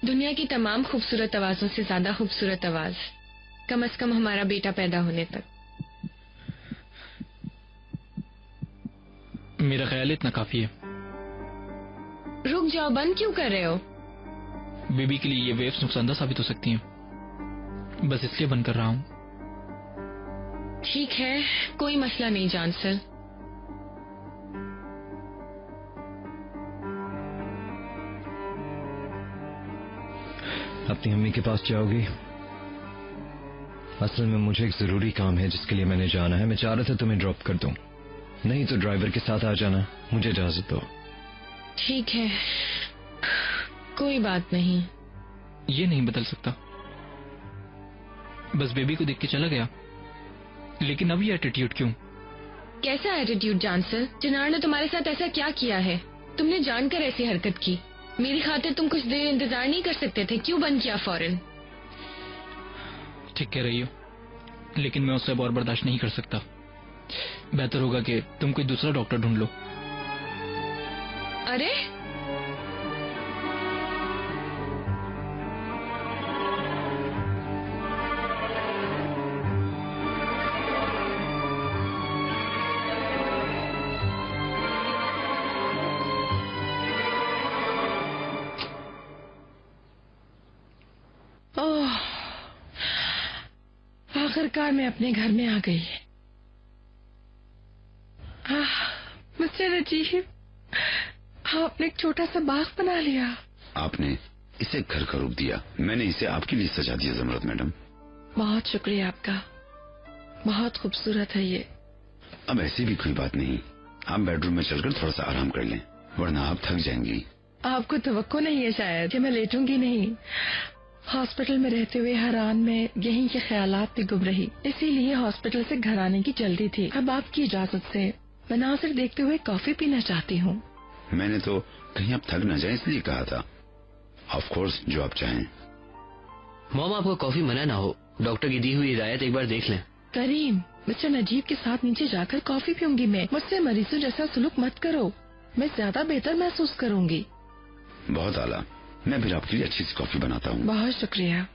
दुनिया की तमाम खूबसूरत आवाजों से ज्यादा खूबसूरत आवाज, कम से कम हमारा बेटा पैदा होने तक। मेरा ख्याल इतना काफी है। रुक जाओ, बंद क्यों कर रहे हो? बेबी के लिए ये वेव्स नुकसानदायक साबित हो सकती हैं, बस इसलिए बंद कर रहा हूँ। ठीक है, कोई मसला नहीं जॉनसन। अपनी अम्मी के पास जाओगी? असल में मुझे एक जरूरी काम है जिसके लिए मैंने जाना है। मैं चाह रहा था तुम्हें ड्रॉप कर दूं, नहीं तो ड्राइवर के साथ आ जाना। मुझे इजाजत दो। ठीक है, कोई बात नहीं। ये नहीं बदल सकता, बस बेबी को देख के चला गया। लेकिन अब ये एटीट्यूड क्यों? कैसा एटीट्यूड जॉनसन? चिनार ने तुम्हारे साथ ऐसा क्या किया है? तुमने जानकर ऐसी हरकत की। मेरी खातिर तुम कुछ देर इंतजार नहीं कर सकते थे? क्यों बंद किया फौरन? ठीक कह रही हो, लेकिन मैं उससे अब और बर्दाश्त नहीं कर सकता। बेहतर होगा कि तुम कोई दूसरा डॉक्टर ढूंढ लो। अरे ओह, आखिरकार मैं अपने घर में आ गई। मिस्टर अजीब, आपने एक छोटा सा बाग बना लिया। आपने इसे घर का रूप दिया, मैंने इसे आपके लिए सजा दिया ज़मरत मैडम। बहुत शुक्रिया आपका, बहुत खूबसूरत है ये। अब ऐसी भी कोई बात नहीं, आप बेडरूम में चलकर थोड़ा सा आराम कर लें, वरना आप थक जाएंगी। आपको तवक्को नहीं है शायद कि मैं लेटूंगी नहीं। हॉस्पिटल में रहते हुए हैरान में यहीं के ख्यालात में गुम रही, इसीलिए हॉस्पिटल से घर आने की जल्दी थी। अब आपकी इजाजत से मनासिर देखते हुए कॉफी पीना चाहती हूँ। मैंने तो कहीं आप थक न जाए इसलिए कहा था। ऑफ कोर्स, जो आप चाहें। मॉम, आपको कॉफी मना ना हो, डॉक्टर की दी हुई हिदायत एक बार देख लें। करीम, मिस्टर नजीब के साथ नीचे जाकर कॉफी पीऊंगी मैं। मुझसे मरीजों जैसा सुलूक मत करो, मैं ज्यादा बेहतर महसूस करूंगी। बहुत आला, मैं फिर आपके लिए अच्छी सी कॉफी बनाता हूँ। बहुत शुक्रिया।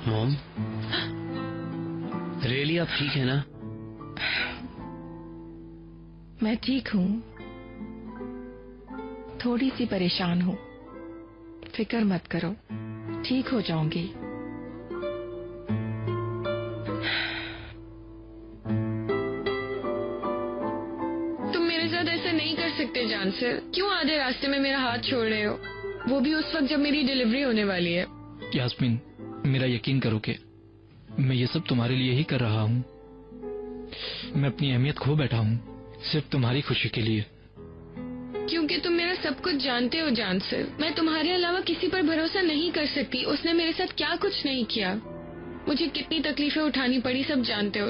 मॉम, रियली आप ठीक है ना? मैं ठीक हूँ, थोड़ी सी परेशान हूँ। फिक्र मत करो, ठीक हो जाऊंगी। तुम मेरे साथ ऐसा नहीं कर सकते जॉनसन। क्यों आधे रास्ते में मेरा हाथ छोड़ रहे हो, वो भी उस वक्त जब मेरी डिलीवरी होने वाली है? यास्मीन, मेरा यकीन करो कि मैं ये सब तुम्हारे लिए ही कर रहा हूँ। मैं अपनी अहमियत खो बैठा हूँ सिर्फ तुम्हारी खुशी के लिए। क्योंकि तुम मेरा सब कुछ जानते हो जॉनसन। मैं तुम्हारे अलावा किसी पर भरोसा नहीं कर सकती। उसने मेरे साथ क्या कुछ नहीं किया, मुझे कितनी तकलीफें उठानी पड़ी, सब जानते हो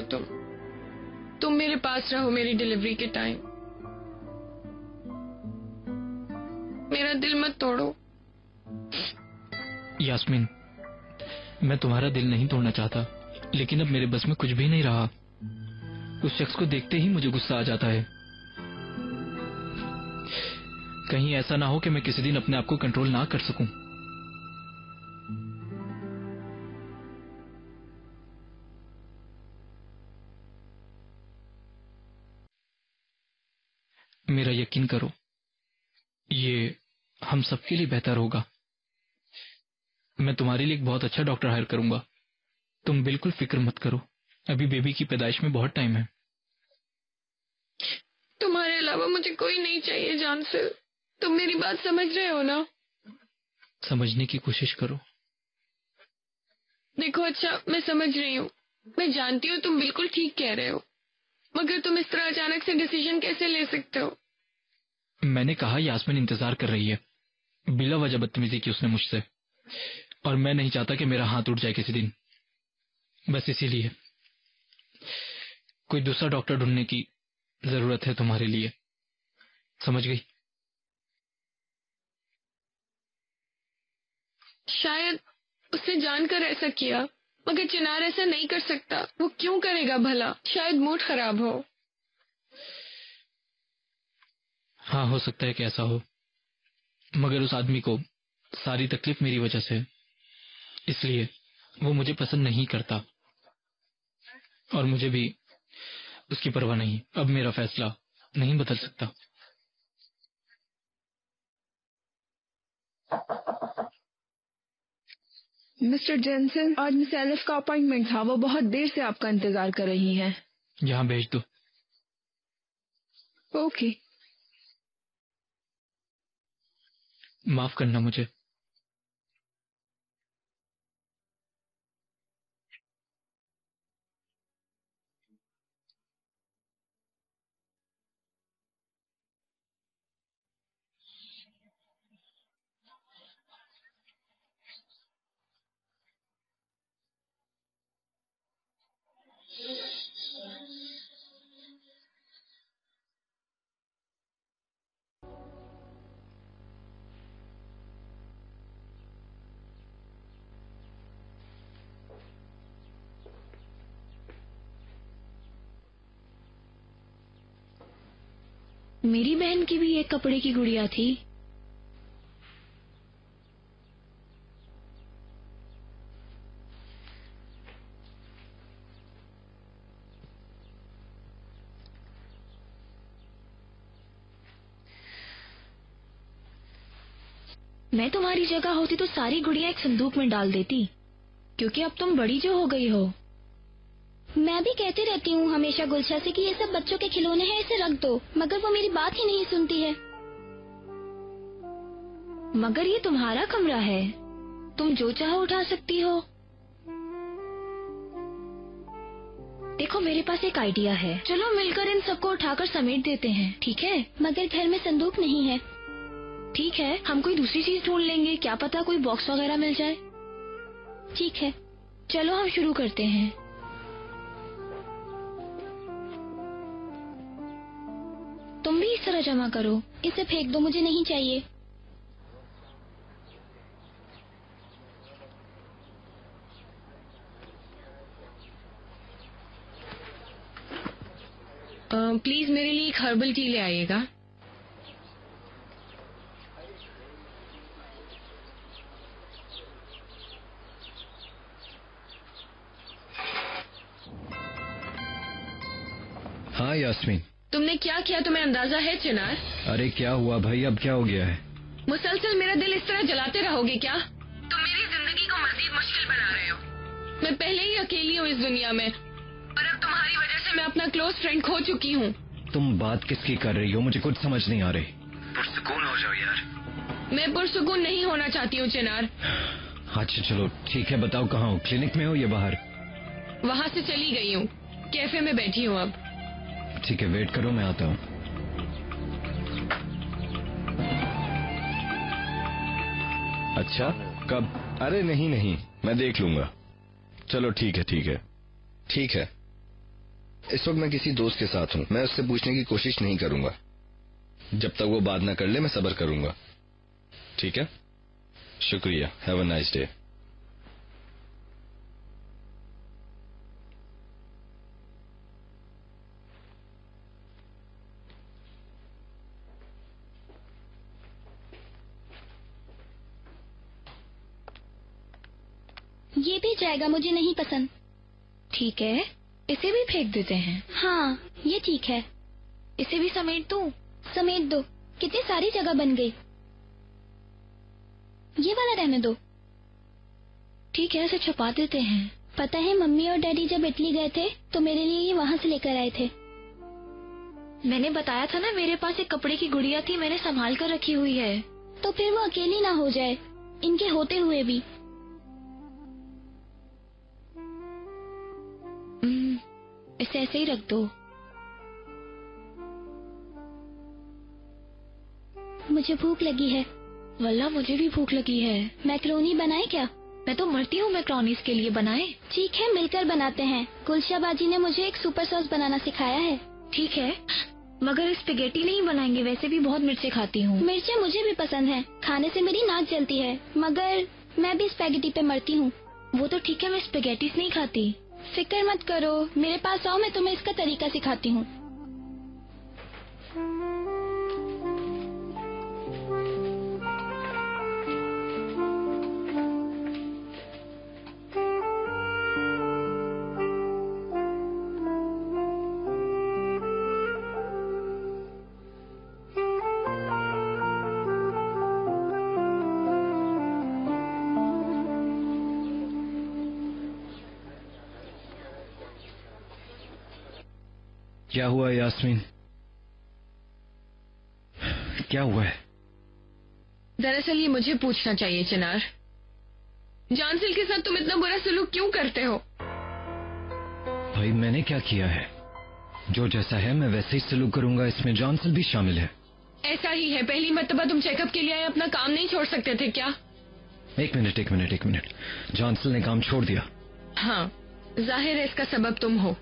तुम मेरे पास रहो मेरी डिलीवरी के टाइम। मेरा दिल मत तोड़ो। यास्मीन, मैं तुम्हारा दिल नहीं तोड़ना चाहता, लेकिन अब मेरे बस में कुछ भी नहीं रहा। उस शख्स को देखते ही मुझे गुस्सा आ जाता है। कहीं ऐसा ना हो कि मैं किसी दिन अपने आप को कंट्रोल ना कर सकूं। मेरा यकीन करो, ये हम सबके लिए बेहतर होगा। मैं तुम्हारे लिए एक बहुत अच्छा डॉक्टर हायर करूंगा। तुम बिल्कुल फिक्र मत करो, अभी बेबी की पैदाइश में बहुत टाइम है। तुम्हारे अलावा मुझे कोई नहीं चाहिए जॉनसन। तुम मेरी बात समझ रहे हो ना? समझने की कोशिश करो। देखो, अच्छा मैं समझ रही हूँ, मैं जानती हूँ तुम बिल्कुल ठीक कह रहे हो, मगर तुम इस तरह अचानक से डिसीजन कैसे ले सकते हो? मैंने कहा यास्मीन इंतजार कर रही है। बिला वजह बदतमीजी की उसने मुझसे, और मैं नहीं चाहता कि मेरा हाथ उठ जाए किसी दिन। बस इसीलिए कोई दूसरा डॉक्टर ढूंढने की जरूरत है तुम्हारे लिए, समझ गई? शायद उसने जानकर ऐसा किया, मगर चिनार ऐसा नहीं कर सकता। वो क्यों करेगा भला? शायद मूड खराब हो। हाँ, हो सकता है कि ऐसा हो, मगर उस आदमी को सारी तकलीफ मेरी वजह से है, इसलिए वो मुझे पसंद नहीं करता और मुझे भी उसकी परवाह नहीं। अब मेरा फैसला नहीं बदल सकता। मिस्टर जेनसन, आज मिस एलिस का अपॉइंटमेंट था। वो बहुत देर से आपका इंतजार कर रही हैं। यहाँ भेज दो। ओके। माफ करना मुझे। मेरी बहन की भी एक कपड़े की गुड़िया थी। मैं तुम्हारी जगह होती तो सारी गुड़िया एक संदूक में डाल देती, क्योंकि अब तुम बड़ी जो हो गई हो। मैं भी कहती रहती हूँ हमेशा गुलशा से कि ये सब बच्चों के खिलौने हैं, इसे रख दो, मगर वो मेरी बात ही नहीं सुनती है। मगर ये तुम्हारा कमरा है, तुम जो चाहो उठा सकती हो। देखो, मेरे पास एक आइडिया है, चलो मिलकर इन सबको उठाकर समेट देते हैं, ठीक है? मगर घर में संदूक नहीं है। ठीक है, हम कोई दूसरी चीज ढूंढ लेंगे, क्या पता कोई बॉक्स वगैरह मिल जाए। ठीक है, चलो हम शुरू करते हैं। तुम भी इस तरह जमा करो। इसे फेंक दो, मुझे नहीं चाहिए। प्लीज मेरे लिए एक हर्बल टी ले आइएगा। हाँ यास्मीन। तुमने क्या किया, तुम्हें अंदाजा है चिनार? अरे क्या हुआ भाई, अब क्या हो गया है? मुसलसल मेरा दिल इस तरह जलाते रहोगे क्या? तुम मेरी जिंदगी को मजीद मुश्किल बना रहे हो। मैं पहले ही अकेली हूँ इस दुनिया में, और अब तुम्हारी वजह से मैं अपना क्लोज फ्रेंड खो चुकी हूँ। तुम बात किसकी कर रही हो, मुझे कुछ समझ नहीं आ रही। पुरसुकून हो जाओ यार। मैं पुरसुकून नहीं होना चाहती हूँ चिनार। अच्छा चलो ठीक है, बताओ कहाँ हो, क्लिनिक में हो या बाहर? वहाँ से चली गई हूँ, कैफे में बैठी हूँ अब। ठीक है, वेट करो, मैं आता हूँ। अच्छा, कब? अरे नहीं नहीं, मैं देख लूंगा। चलो ठीक है ठीक है। ठीक है, इस वक्त मैं किसी दोस्त के साथ हूँ, मैं उससे पूछने की कोशिश नहीं करूंगा। जब तक वो बात ना कर ले मैं सब्र करूंगा। ठीक है, शुक्रिया। Have a nice day. ये भी जाएगा, मुझे नहीं पसंद। ठीक है, इसे भी फेंक देते हैं। हाँ, ये ठीक है। इसे भी समेट दूं? समेट दो, कितनी सारी जगह बन गई। ये वाला रहने दो। ठीक है, इसे छुपा देते हैं। पता है, मम्मी और डैडी जब इटली गए थे तो मेरे लिए ये वहाँ से लेकर आए थे। मैंने बताया था ना, मेरे पास एक कपड़े की गुड़िया थी, मैंने संभाल कर रखी हुई है। तो फिर वो अकेली ना हो जाए, इनके होते हुए भी। इसे ऐसे ही रख दो। मुझे भूख लगी है। वल्ला, मुझे भी भूख लगी है। मैक्रोनी बनाए क्या? मैं तो मरती हूँ मैक्रोनीज के लिए। बनाए? ठीक है, मिलकर बनाते हैं। गुलशा बाजी ने मुझे एक सुपर सॉस बनाना सिखाया है। ठीक है, मगर स्पेगेटी नहीं बनाएंगे, वैसे भी बहुत मिर्चें खाती हूँ। मिर्चें मुझे भी पसंद है, खाने से मेरी नाक जलती है, मगर मैं भी स्पैगेटी पे मरती हूँ। वो तो ठीक है, मैं स्पेगेटीज नहीं खाती। फिक्र मत करो, मेरे पास आओ, मैं तुम्हें इसका तरीका सिखाती हूँ। क्या हुआ यास्मीन? क्या हुआ है? दरअसल ये मुझे पूछना चाहिए चिनार। जानसिल के साथ तुम इतना बुरा सलूक क्यों करते हो? भाई मैंने क्या किया है? जो जैसा है मैं वैसे ही सलूक करूंगा, इसमें जानसिल भी शामिल है। ऐसा ही है। पहली मर्तबा तुम चेकअप के लिए आए, अपना काम नहीं छोड़ सकते थे क्या? एक मिनट। जानसिल ने काम छोड़ दिया? हाँ, जाहिर है इसका सबब तुम हो।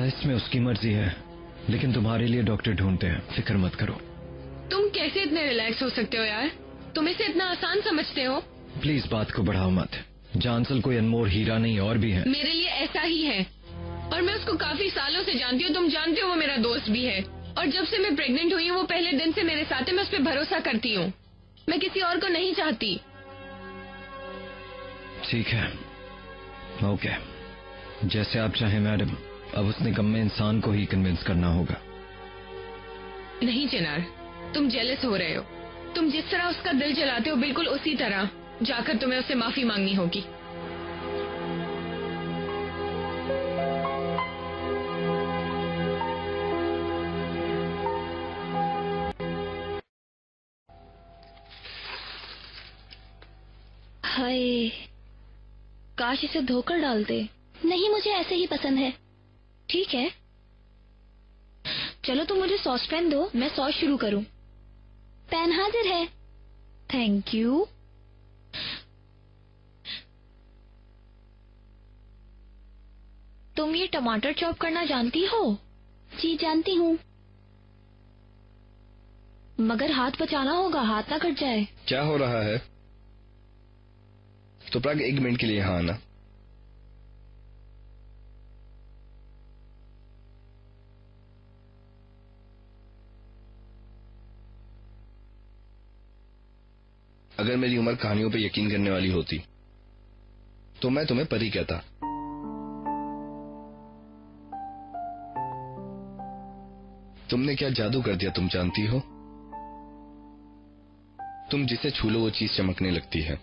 इसमें उसकी मर्जी है, लेकिन तुम्हारे लिए डॉक्टर ढूंढते हैं, फिक्र मत करो। तुम कैसे इतने रिलैक्स हो सकते हो यार? तुम इसे इतना आसान समझते हो? प्लीज बात को बढ़ाओ मत। जानसिल कोई अनमोल हीरा नहीं और भी है। मेरे लिए ऐसा ही है, और मैं उसको काफी सालों से जानती हूँ। तुम जानते हो वो मेरा दोस्त भी है, और जब से मैं प्रेग्नेंट हुई हूँ वो पहले दिन से मेरे साथ है। मैं उस पर भरोसा करती हूँ। मैं किसी और को नहीं चाहती। ठीक है, ओके, जैसे आप चाहें मैडम। अब उस निकम्मे इंसान को ही कन्विंस करना होगा। नहीं चिनार, तुम जेलस हो रहे हो। तुम जिस तरह उसका दिल जलाते हो, बिल्कुल उसी तरह जाकर तुम्हें उससे माफी मांगनी होगी। हाय, काश इसे धोकर डाल दे। नहीं, मुझे ऐसे ही पसंद है। ठीक है, चलो तुम मुझे सॉस पैन दो, मैं सॉस शुरू करूं। पैन हाजिर है। Thank you. तुम ये टमाटर चॉप करना जानती हो? जी जानती हूँ। मगर हाथ बचाना होगा, हाथ ना कट जाए। क्या हो रहा है? तो प्राग 1 मिनट के लिए यहाँ आना। अगर मेरी उम्र कहानियों पे यकीन करने वाली होती तो मैं तुम्हें परी कहता। तुमने क्या जादू कर दिया, तुम जानती हो? तुम जिसे छू लो वो चीज चमकने लगती है।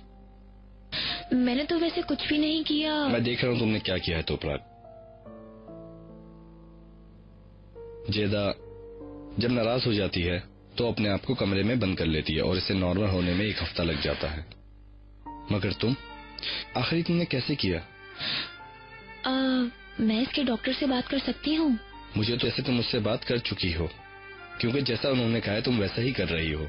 मैंने तो वैसे कुछ भी नहीं किया। मैं देख रहा हूं तुमने क्या किया है। तो प्राग, जेदा जब नाराज हो जाती है तो अपने आप को कमरे में बंद कर लेती है और इसे नॉर्मल होने में 1 हफ्ता लग जाता है। मगर तुम, आखिर तुमने कैसे किया? मैं इसके डॉक्टर से बात कर सकती हूँ? मुझे तो ऐसे तुम मुझसे बात कर चुकी हो, क्योंकि जैसा उन्होंने कहा है तुम वैसा ही कर रही हो।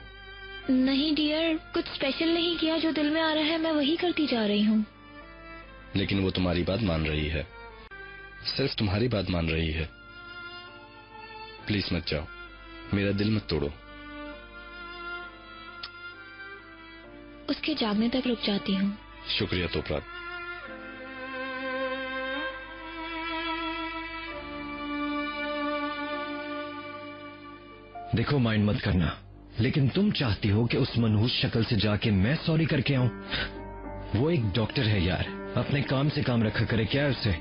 नहीं डियर, कुछ स्पेशल नहीं किया। जो दिल में आ रहा है मैं वही करती जा रही हूँ। लेकिन वो तुम्हारी बात मान रही है, सिर्फ तुम्हारी बात मान रही है। प्लीज मत जाओ, मेरा दिल मत तोड़ो। उसके जागने तक रुक जाती हूँ। शुक्रिया तो प्राग। देखो माइंड मत करना, लेकिन तुम चाहती हो कि उस मनहूस शक्ल से जाके मैं सॉरी करके आऊं? वो एक डॉक्टर है यार, अपने काम से काम रखा करे। क्या है उसे?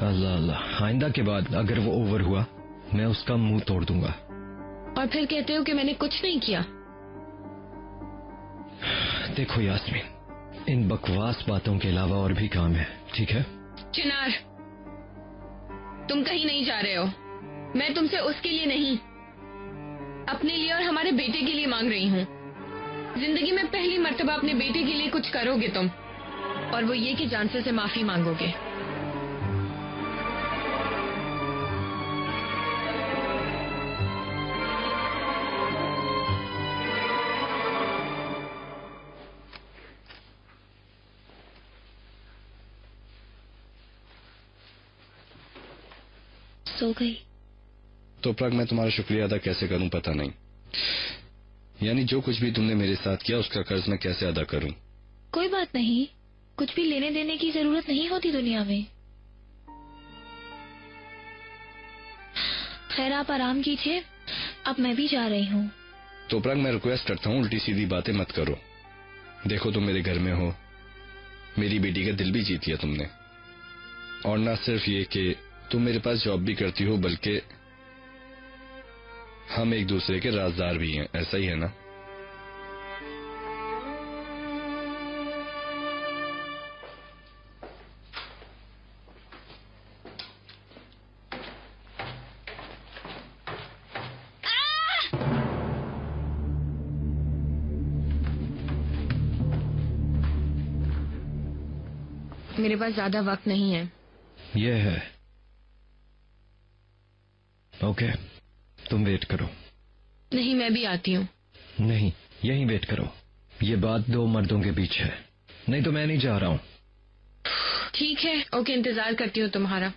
अल्लाह अल्लाह, आइंदा के बाद अगर वो ओवर हुआ मैं उसका मुंह तोड़ दूंगा। और फिर कहते हो कि मैंने कुछ नहीं किया। देखो यास्मीन, इन बकवास बातों के अलावा और भी काम है, ठीक है? चिनार, तुम कहीं नहीं जा रहे हो। मैं तुमसे उसके लिए नहीं, अपने लिए और हमारे बेटे के लिए मांग रही हूँ। जिंदगी में पहली मर्तबा अपने बेटे के लिए कुछ करोगे तुम, और वो ये कि जानसिल से माफी मांगोगे। सो गई। तो प्राग, मैं तुम्हारा शुक्रिया अदा कैसे करूं पता नहीं। यानी जो कुछ भी तुमने मेरे साथ किया उसका कर्ज मैं कैसे अदा करूं? कोई बात नहीं, कुछ भी लेने देने की जरूरत नहीं होती दुनिया में। खैर आप आराम कीजिए, अब मैं भी जा रही हूँ। तोपराग, मैं रिक्वेस्ट करता हूँ उल्टी सीधी बातें मत करो। देखो तुम मेरे घर में हो, मेरी बेटी का दिल भी जीत लिया तुमने, और ना सिर्फ ये कि तुम मेरे पास जॉब भी करती हो, बल्कि हम एक दूसरे के राजदार भी हैं, ऐसा ही है ना? मेरे पास ज्यादा वक्त नहीं है। ये है। ओके, तुम वेट करो। नहीं, मैं भी आती हूँ। नहीं, यहीं वेट करो। ये बात दो मर्दों के बीच है, नहीं तो मैं नहीं जा रहा हूँ। ठीक है, ओके, इंतजार करती हूँ तुम्हारा।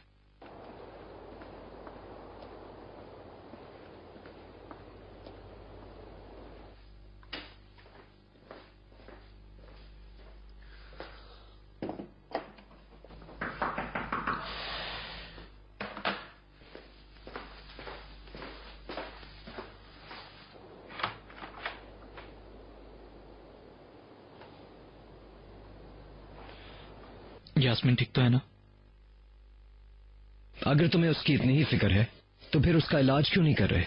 यास्मीन ठीक तो है ना? अगर तुम्हें उसकी इतनी ही फिक्र है तो फिर उसका इलाज क्यों नहीं कर रहे?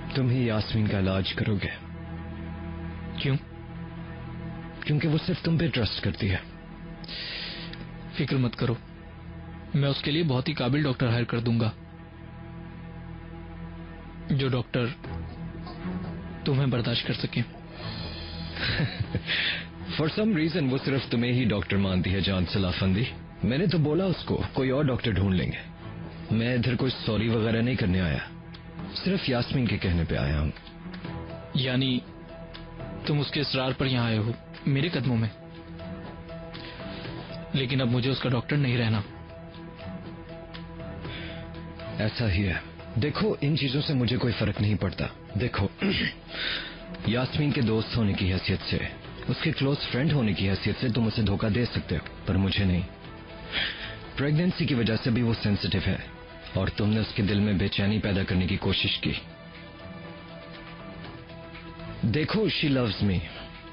तुम ही यास्मीन का इलाज करोगे। क्यों? क्योंकि वो सिर्फ तुम पे ट्रस्ट करती है। फिक्र मत करो, मैं उसके लिए बहुत ही काबिल डॉक्टर हायर कर दूंगा, जो डॉक्टर तुम्हें बर्दाश्त कर सके। फॉर सम रीजन वो सिर्फ तुम्हें ही डॉक्टर मानती है जान अफंदी। मैंने तो बोला उसको कोई और डॉक्टर ढूंढ लेंगे। मैं इधर कोई सॉरी वगैरह नहीं करने आया, सिर्फ यास्मीन के कहने पे आया हूँ। यानी तुम उसके इसरार पर यहाँ आए हो, मेरे कदमों में। लेकिन अब मुझे उसका डॉक्टर नहीं रहना। ऐसा ही है। देखो, इन चीजों से मुझे कोई फर्क नहीं पड़ता। देखो, यास्मीन के दोस्त होने की हैसियत से, उसके क्लोज फ्रेंड होने की हैसियत से तुम उसे धोखा दे सकते हो, पर मुझे नहीं। प्रेगनेंसी की वजह से भी वो सेंसिटिव है, और तुमने उसके दिल में बेचैनी पैदा करने की कोशिश की। देखो, शी लव्स मी,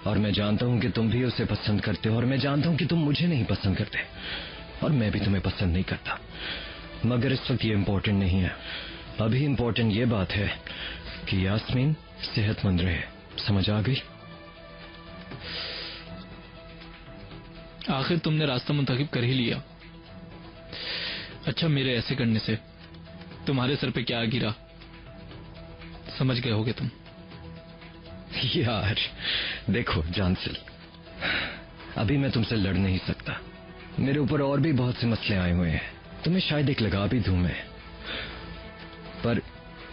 और मैं जानता हूं कि तुम भी उसे पसंद करते हो, और मैं जानता हूं कि तुम मुझे नहीं पसंद करते, और मैं भी तुम्हें पसंद नहीं करता। मगर इस वक्त ये इम्पोर्टेंट नहीं है। अभी इम्पोर्टेंट ये बात है कि यास्मीन सेहतमंद रहे। समझ आ गई? आखिर तुमने रास्ता मुंतखब कर ही लिया। अच्छा, मेरे ऐसे करने से तुम्हारे सर पे क्या गिरा, समझ गए होगे तुम। यार देखो जानसिल, अभी मैं तुमसे लड़ नहीं सकता। मेरे ऊपर और भी बहुत से मसले आए हुए हैं, तुम्हें शायद एक लगा भी दूं मैं, पर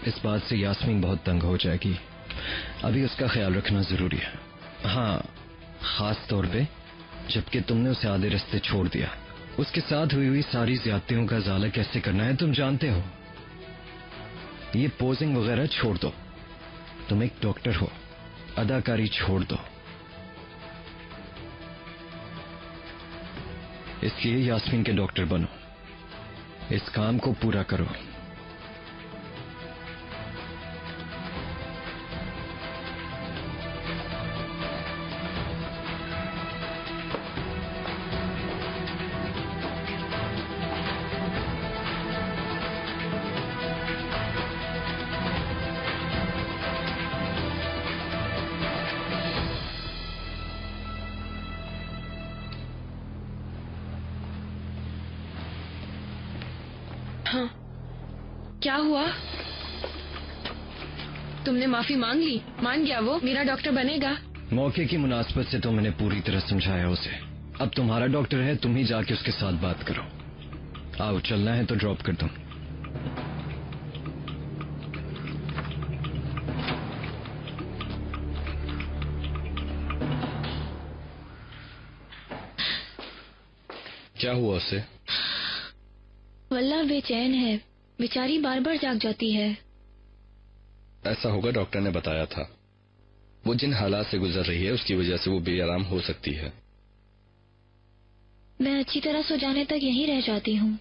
इस बात से यास्मीन बहुत तंग हो जाएगी। अभी उसका ख्याल रखना जरूरी है। हाँ, खास तौर पे जबकि तुमने उसे आधे रास्ते छोड़ दिया। उसके साथ हुई सारी ज्यादतियों का इजाला कैसे करना है तुम जानते हो। ये पोजिंग वगैरह छोड़ दो, तुम एक डॉक्टर हो, अदाकारी छोड़ दो। इसलिए यास्मीन के डॉक्टर बनो, इस काम को पूरा करो। हाँ, क्या हुआ? तुमने माफी मांग ली? मान गया वो? मेरा डॉक्टर बनेगा? मौके की मुनासबत से तो मैंने पूरी तरह समझाया उसे, अब तुम्हारा डॉक्टर है, तुम ही जाके उसके साथ बात करो। आओ, चलना है तो ड्रॉप कर दो। क्या हुआ उससे? वल्लाह बेचैन है, बेचारी बार बार जाग जाती है। ऐसा होगा, डॉक्टर ने बताया था। वो जिन हालात से गुजर रही है उसकी वजह से वो बेआराम हो सकती है। मैं अच्छी तरह सो जाने तक यहीं रह जाती हूँ।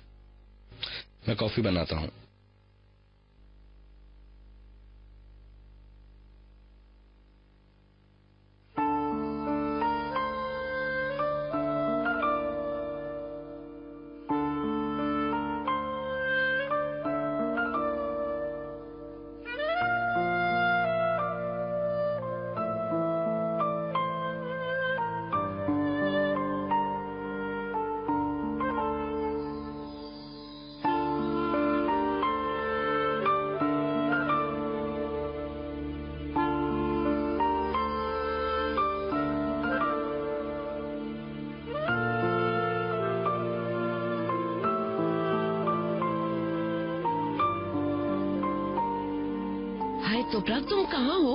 मैं कॉफी बनाता हूँ। तोपराग, तुम कहाँ हो?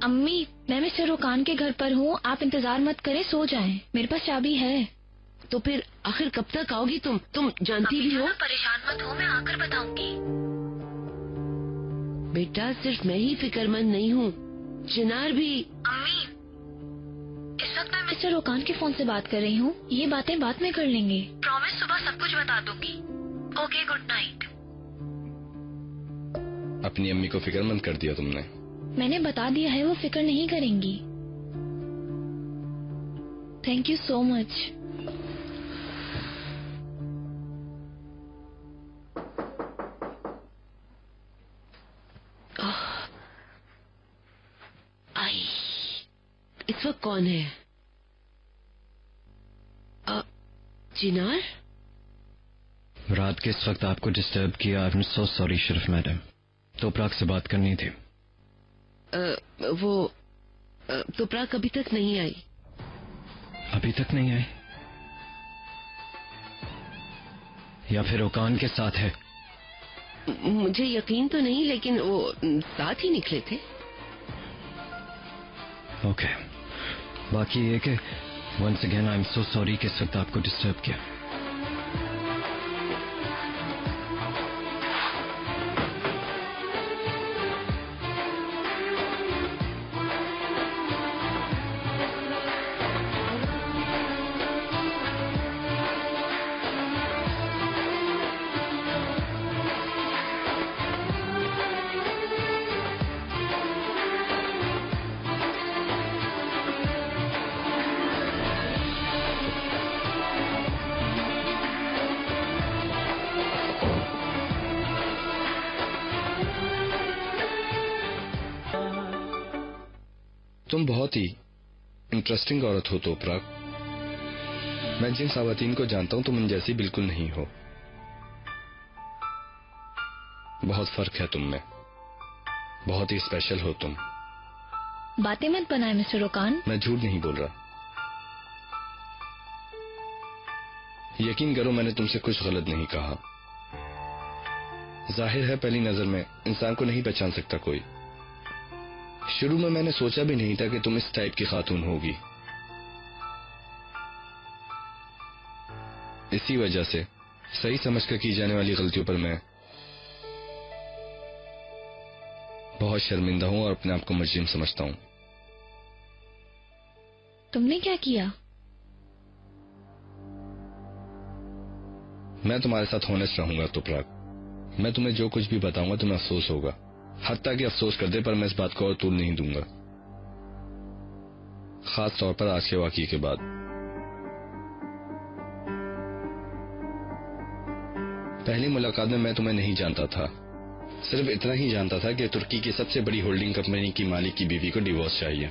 अम्मी, मैं मिस्टर रोकान के घर पर हूँ। आप इंतजार मत करें, सो जाएं। मेरे पास चाबी है। तो फिर आखिर कब तक आओगी तुम? जानती भी हो। परेशान मत हो, मैं आकर बताऊंगी। बेटा, सिर्फ मैं ही फिक्रमंद नहीं हूँ, चिनार भी। अम्मी, इस वक्त मैं मिस्टर रोकान के फोन से बात कर रही हूँ। ये बातें बाद में कर लेंगे। प्रॉमिस, सुबह सब कुछ बता दूंगी। Okay, good night. अपनी अम्मी को फिक्रमंद कर दिया तुमने। मैंने बता दिया है, वो फिक्र नहीं करेंगी। Thank you so much. आई, इस वक्त कौन है? चिनार? रात के इस वक्त आपको डिस्टर्ब किया। I am so sorry Sharif madam. तोपराग से बात करनी थी। वो तोपराग अभी तक नहीं आई। अभी तक नहीं आई? या फिर रोकान के साथ है? मुझे यकीन तो नहीं, लेकिन वो साथ ही निकले थे। ओके। बाकी ये कि once again I am so sorry कि इस वक्त आपको डिस्टर्ब किया। तुम बहुत ही इंटरेस्टिंग औरत हो तोपराग। मैं जिन ख़वातीन को जानता हूं तुम उन जैसी बिल्कुल नहीं हो। बहुत फर्क है तुम में। बहुत ही स्पेशल हो तुम। बातें मत बनाए मिस्टर रोकान। मैं झूठ नहीं बोल रहा। यकीन करो, मैंने तुमसे कुछ गलत नहीं कहा। जाहिर है पहली नजर में इंसान को नहीं पहचान सकता कोई। शुरू में मैंने सोचा भी नहीं था कि तुम इस टाइप की खातून होगी। इसी वजह से सही समझकर की जाने वाली गलतियों पर मैं बहुत शर्मिंदा हूं और अपने आप को मुजरिम समझता हूं। तुमने क्या किया? मैं तुम्हारे साथ होनेस्ट रहूंगा तोपराग। मैं तुम्हें जो कुछ भी बताऊंगा तुम्हें अफसोस होगा, हत्ता कि अफसोस कर दे, पर मैं इस बात को और तूल नहीं दूंगा। खास तौर पर आज के वाकये के बाद। पहली मुलाकात में मैं तुम्हें नहीं जानता था। सिर्फ इतना ही जानता था कि तुर्की की सबसे बड़ी होल्डिंग कंपनी की मालिक की बीवी को डिवोर्स चाहिए।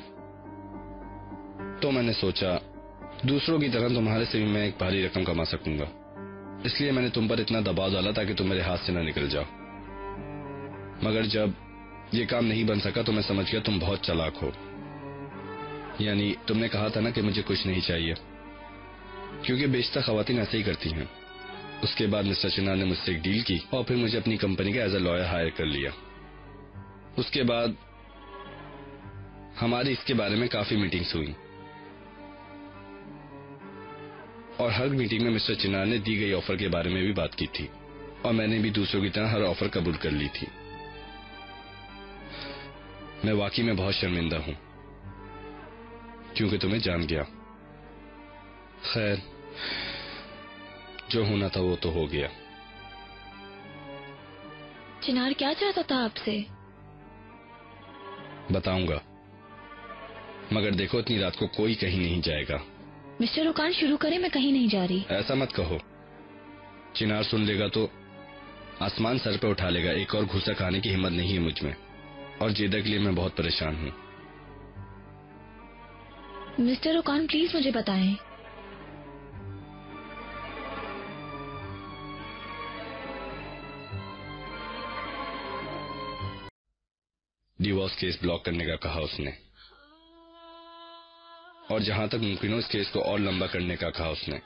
तो मैंने सोचा दूसरों की तरह तुम्हारे से भी मैं एक भारी रकम कमा सकूंगा। इसलिए मैंने तुम पर इतना दबाव डाला ताकि तुम मेरे हाथ से ना निकल जाओ। मगर जब ये काम नहीं बन सका तो मैं समझ गया तुम बहुत चालाक हो। यानी तुमने कहा था ना कि मुझे कुछ नहीं चाहिए, क्योंकि बेशतर खवातीन ऐसे ही करती हैं। उसके बाद मिस्टर चिनार ने मुझसे एक डील की और फिर मुझे अपनी कंपनी का एज अ लॉयर हायर कर लिया। उसके बाद हमारी इसके बारे में काफी मीटिंग्स हुई और हर मीटिंग में मिस्टर चिनार ने दी गई ऑफर के बारे में भी बात की थी और मैंने भी दूसरों की तरह हर ऑफर कबूल कर ली थी। मैं वाकई में बहुत शर्मिंदा हूं क्योंकि तुम्हें जान गया। खैर, जो होना था वो तो हो गया। चिनार क्या चाहता था आपसे? बताऊंगा, मगर देखो इतनी रात को कोई कहीं नहीं जाएगा। मिस्टर ओकान शुरू करें, मैं कहीं नहीं जा रही। ऐसा मत कहो, चिनार सुन लेगा तो आसमान सर पे उठा लेगा। एक और घूसा खाने की हिम्मत नहीं है मुझ में और जेदा के लिए मैं बहुत परेशान हूँ। मिस्टर ओकान प्लीज मुझे बताएं। डिवोर्स केस ब्लॉक करने का कहा उसने और जहां तक मुमकिन हो इस केस को और लंबा करने का कहा उसने।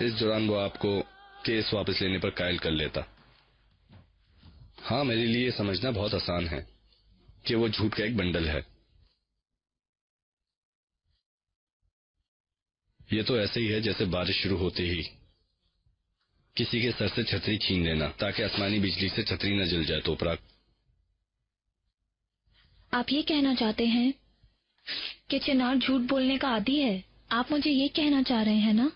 इस दौरान वो आपको केस वापस लेने पर कायल कर लेता। हाँ, मेरे लिए समझना बहुत आसान है कि वो झूठ का एक बंडल है। ये तो ऐसे ही है जैसे बारिश शुरू होते ही किसी के सर से छतरी छीन लेना ताकि आसमानी बिजली से छतरी न जल जाए। तो पराग, आप ये कहना चाहते हैं कि चिनार झूठ बोलने का आदी है? आप मुझे ये कहना चाह रहे हैं ना?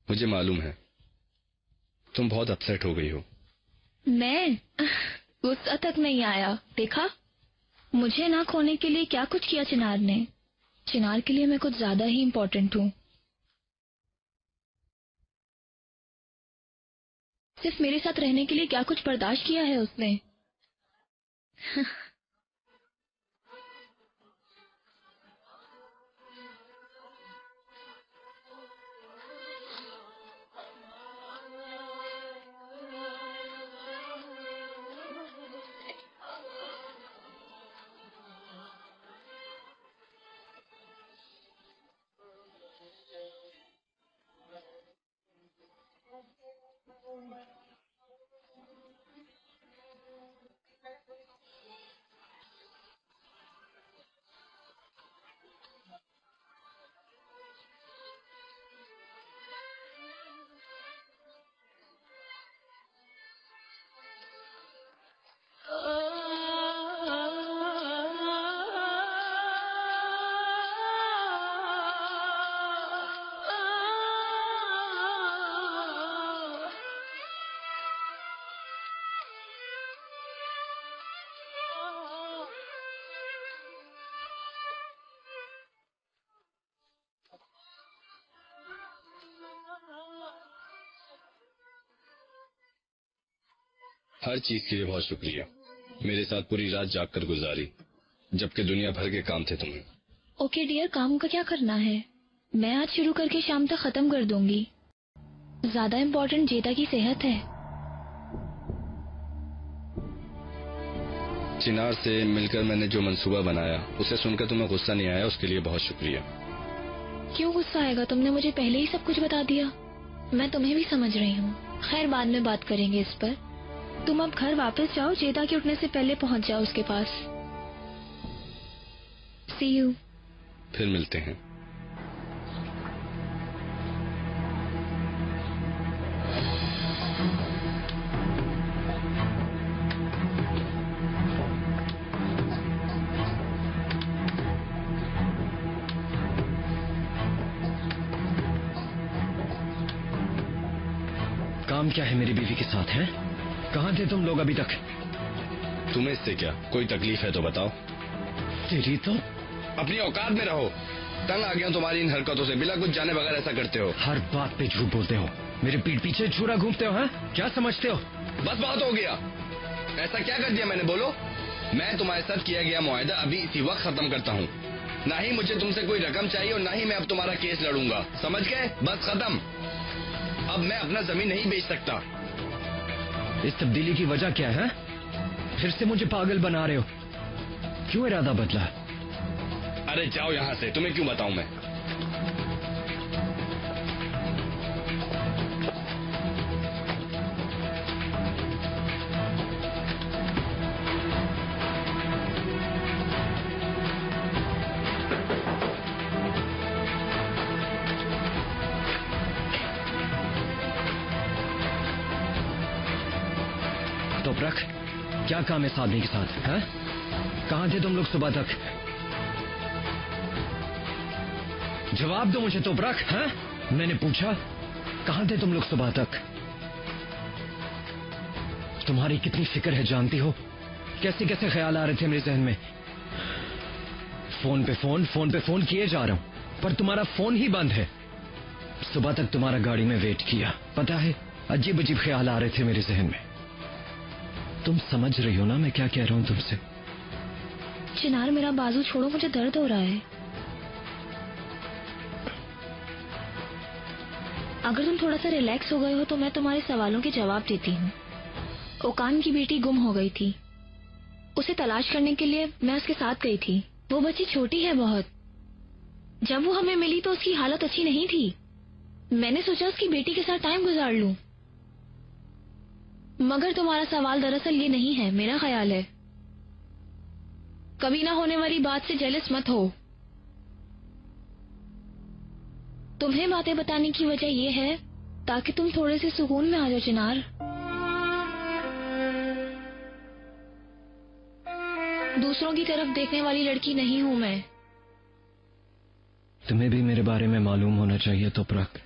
मुझे मालूम है तुम बहुत अपसेट हो गई हो। मैं गुस्सा तक नहीं आया। देखा, मुझे ना खोने के लिए क्या कुछ किया चिनार ने। चिनार के लिए मैं कुछ ज्यादा ही इम्पोर्टेंट हूँ। सिर्फ मेरे साथ रहने के लिए क्या कुछ बर्दाश्त किया है उसने। हर चीज के लिए बहुत शुक्रिया। मेरे साथ पूरी रात जाग कर गुजारी जबकि दुनिया भर के काम थे तुम्हें। ओके डियर, काम का क्या करना है? मैं आज शुरू करके शाम तक खत्म कर दूंगी। ज्यादा इम्पोर्टेंट जेदा की सेहत है। चिनार से मिलकर मैंने जो मंसूबा बनाया उसे सुनकर तुम्हें गुस्सा नहीं आया, उसके लिए बहुत शुक्रिया। क्यों गुस्सा आएगा? तुमने मुझे पहले ही सब कुछ बता दिया। मैं तुम्हें भी समझ रही हूँ। खैर, बाद में बात करेंगे इस पर। तुम अब घर वापस जाओ, जेदा के उठने से पहले पहुंच जाओ उसके पास। सी यू। फिर मिलते हैं। काम क्या है मेरी बीवी के साथ है? कहाँ थे तुम लोग अभी तक? तुम्हें इससे क्या? कोई तकलीफ है तो बताओ। तेरी तो अपनी औकात में रहो। तंग आ गया तुम्हारी इन हरकतों से। बिना कुछ जाने बगैर ऐसा करते हो। हर बात पे झूठ बोलते हो। मेरे पीठ पीछे छुरा घूमते हो। हाँ, क्या समझते हो? बस बहुत हो गया। ऐसा क्या कर दिया मैंने? बोलो। मैं तुम्हारे साथ किया गया मुआहदा अभी इसी वक्त खत्म करता हूँ। ना ही मुझे तुमसे कोई रकम चाहिए और ना ही मैं अब तुम्हारा केस लड़ूंगा। समझ गए? बस खत्म। अब मैं अपना जमीन नहीं बेच सकता। इस तब्दीली की वजह क्या है? फिर से मुझे पागल बना रहे हो। क्यों इरादा बदला? अरे जाओ यहाँ से। तुम्हें क्यों बताऊं मैं? तोपरक, क्या काम है इस आदमी के साथ? हैं? कहाँ थे तुम लोग सुबह तक? जवाब दो मुझे तोपरक। हैं? मैंने पूछा कहाँ थे तुम लोग सुबह तक? तुम्हारी कितनी फिक्र है जानती हो? कैसे कैसे ख्याल आ रहे थे मेरे जहन में। फोन पे फोन किए जा रहा हूं, पर तुम्हारा फोन ही बंद है। सुबह तक तुम्हारा गाड़ी में वेट किया, पता है अजीब अजीब ख्याल आ रहे थे मेरे जहन में। तुम समझ रही हो ना मैं क्या कह रहा हूं तुमसे? चिनार, मेरा बाजू छोड़ो, मुझे दर्द हो रहा है। अगर तुम थोड़ा सा रिलैक्स हो गए हो तो मैं तुम्हारे सवालों के जवाब देती हूँ। ओकान की बेटी गुम हो गई थी। उसे तलाश करने के लिए मैं उसके साथ गई थी। वो बच्ची छोटी है बहुत। जब वो हमें मिली तो उसकी हालत अच्छी नहीं थी। मैंने सोचा उसकी बेटी के साथ टाइम गुजार लूं। मगर तुम्हारा सवाल दरअसल ये नहीं है, मेरा ख्याल है। कभी ना होने वाली बात से जेलस मत हो। तुम्हें बातें बताने की वजह ये है ताकि तुम थोड़े से सुकून में आ जाओ चिनार। दूसरों की तरफ देखने वाली लड़की नहीं हूं मैं। तुम्हें भी मेरे बारे में मालूम होना चाहिए तोपरक।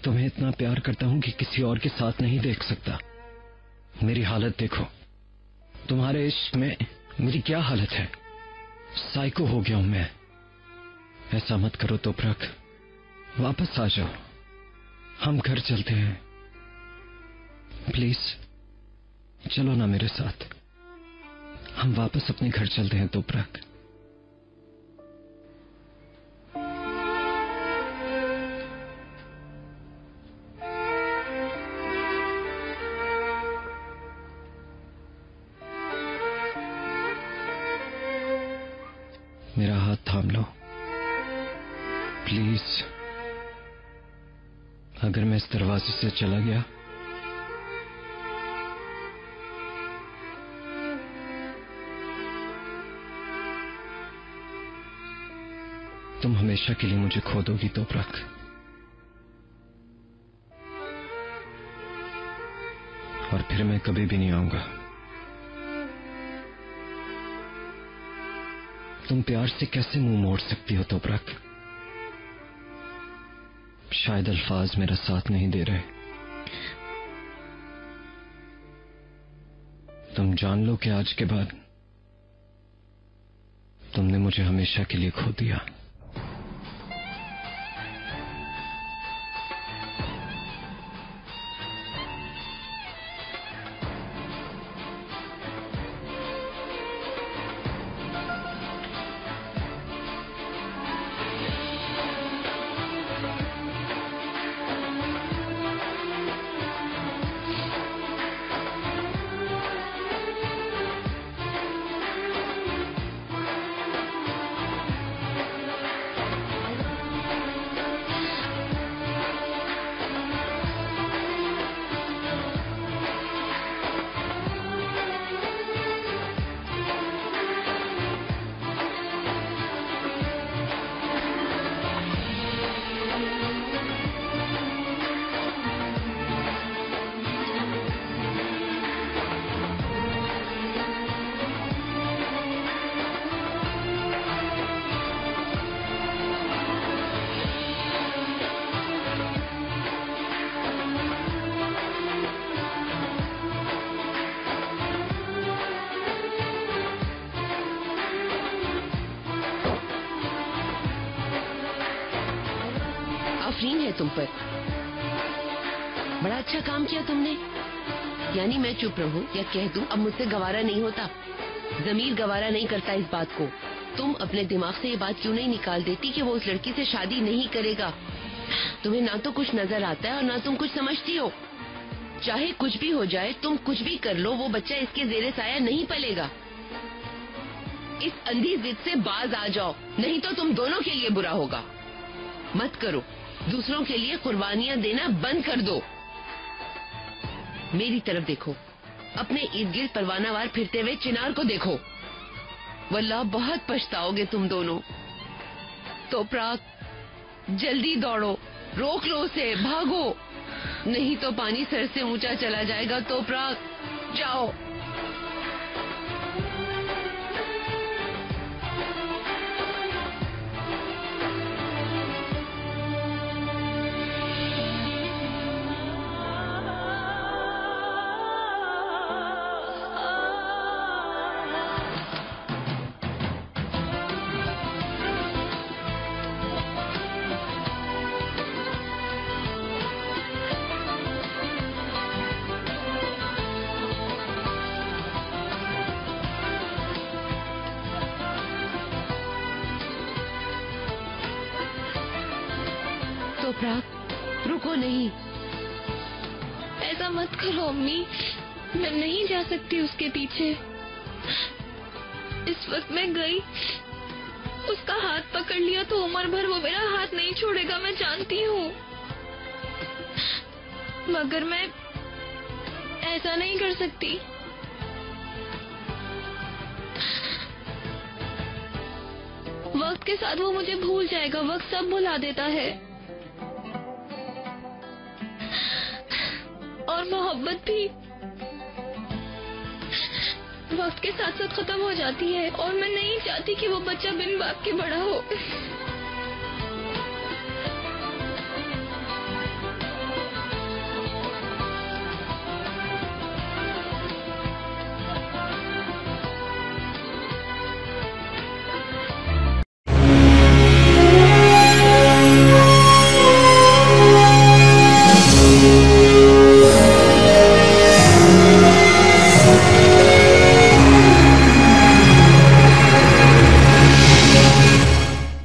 तुम्हें इतना प्यार करता हूं कि किसी और के साथ नहीं देख सकता। मेरी हालत देखो, तुम्हारे इश्क में मेरी क्या हालत है। साइको हो गया हूं मैं। ऐसा मत करो तोपरक, वापस आ जाओ, हम घर चलते हैं। प्लीज चलो ना मेरे साथ, हम वापस अपने घर चलते हैं तोपरक। मेरा हाथ थाम लो प्लीज। अगर मैं इस दरवाजे से चला गया तुम हमेशा के लिए मुझे खो दोगी तोपरक। और फिर मैं कभी भी नहीं आऊंगा। तुम प्यार से कैसे मुंह मोड़ सकती हो तोपरक? शायद अल्फाज मेरा साथ नहीं दे रहे। तुम जान लो कि आज के बाद तुमने मुझे हमेशा के लिए खो दिया। आफरीन है तुम पर। बड़ा अच्छा काम किया तुमने। यानी मैं चुप रहूं या कह दूं अब मुझसे गवारा नहीं होता। जमीर गवारा नहीं करता इस बात को। तुम अपने दिमाग से ये बात क्यों नहीं निकाल देती कि वो उस लड़की से शादी नहीं करेगा? तुम्हें ना तो कुछ नजर आता है और ना तुम कुछ समझती हो। चाहे कुछ भी हो जाए, तुम कुछ भी कर लो, वो बच्चा इसके जेरे साया नहीं पलेगा। इस अंधी जिद से बाज आ जाओ, नहीं तो तुम दोनों के लिए बुरा होगा। मत करो, दूसरों के लिए कुर्बानियां देना बंद कर दो। मेरी तरफ देखो, अपने इर्द गिर्द परवानावार फिरते हुए चिनार को देखो। वल्लाह बहुत पछताओगे तुम दोनों। तो प्राक, जल्दी दौड़ो, रोक लो उसे, भागो। नहीं तो पानी सर से ऊंचा चला जाएगा। तोपरा, जाओ। रुको नहीं। ऐसा मत करो अम्मी, मैं नहीं जा सकती उसके पीछे। इस वक्त मैं गई, उसका हाथ पकड़ लिया तो उम्र भर वो मेरा हाथ नहीं छोड़ेगा, मैं जानती हूँ। मगर मैं ऐसा नहीं कर सकती। वक्त के साथ वो मुझे भूल जाएगा, वक्त सब भुला देता है। और मोहब्बत भी वक्त के साथ साथ खत्म हो जाती है, और मैं नहीं चाहती कि वो बच्चा बिन बाप के बड़ा हो।